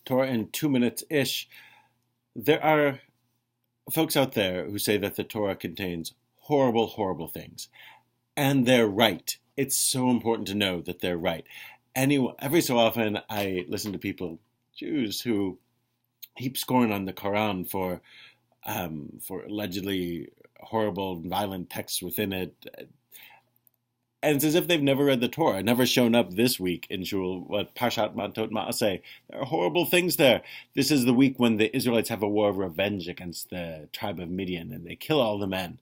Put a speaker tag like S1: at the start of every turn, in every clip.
S1: Torah in 2 minutes-ish. There are folks out there who say that the Torah contains horrible, horrible things. And they're right. It's so important to know that they're right. Anyway, every so often I listen to people, Jews, who heap scorn on the Quran for allegedly horrible, violent texts within it. And it's as if they've never read the Torah, never shown up this week in Shul, what Parshat Mattot-Ma'asei. There are horrible things there. This is the week when the Israelites have a war of revenge against the tribe of Midian, and they kill all the men,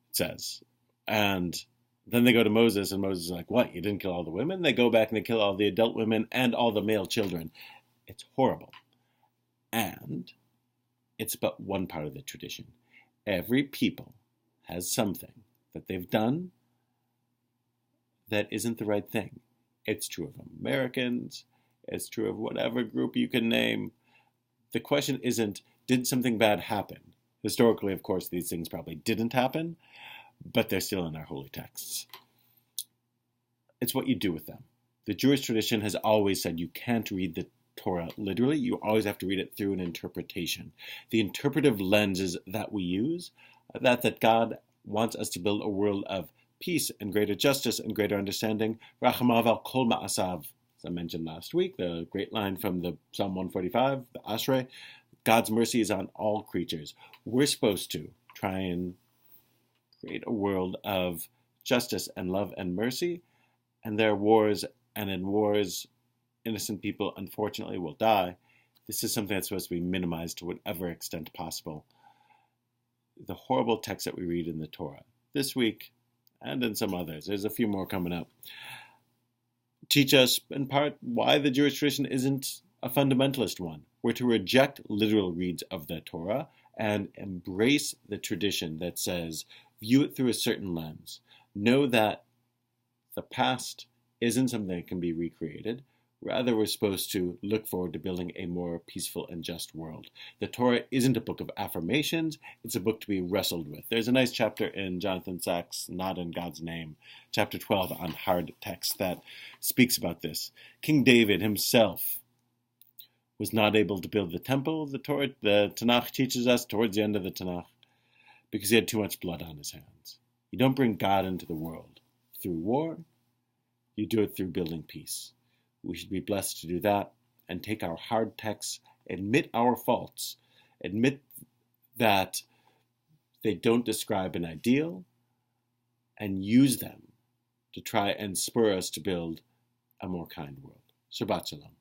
S1: it says. And then they go to Moses, and Moses is like, what, you didn't kill all the women? They go back and they kill all the adult women and all the male children. It's horrible. And it's but one part of the tradition. Every people has something that they've done that isn't the right thing. It's true of Americans. It's true of whatever group you can name. The question isn't, did something bad happen? Historically, of course, these things probably didn't happen, but they're still in our holy texts. It's what you do with them. The Jewish tradition has always said you can't read the Torah literally. You always have to read it through an interpretation. The interpretive lenses that we use, that God wants us to build a world of peace and greater justice and greater understanding. Rachamav al kol ma'asav, as I mentioned last week, the great line from the Psalm 145, the Ashrei, God's mercy is on all creatures. We're supposed to try and create a world of justice and love and mercy, and there are wars, and in wars, innocent people, unfortunately, will die. This is something that's supposed to be minimized to whatever extent possible. The horrible texts that we read in the Torah this week, and in some others, there's a few more coming up, teach us, in part, why the Jewish tradition isn't a fundamentalist one. We're to reject literal reads of the Torah and embrace the tradition that says, view it through a certain lens. Know that the past isn't something that can be recreated. Rather, we're supposed to look forward to building a more peaceful and just world. The Torah isn't a book of affirmations. It's a book to be wrestled with. There's a nice chapter in Jonathan Sacks' Not in God's Name, chapter 12, on hard text that speaks about this. King David himself was not able to build the temple. The Tanakh teaches us towards the end of the Tanakh, because he had too much blood on his hands. You don't bring God into the world through war. You do it through building peace. We should be blessed to do that and take our hard texts, admit our faults, admit that they don't describe an ideal, and use them to try and spur us to build a more kind world. Shabbat Shalom.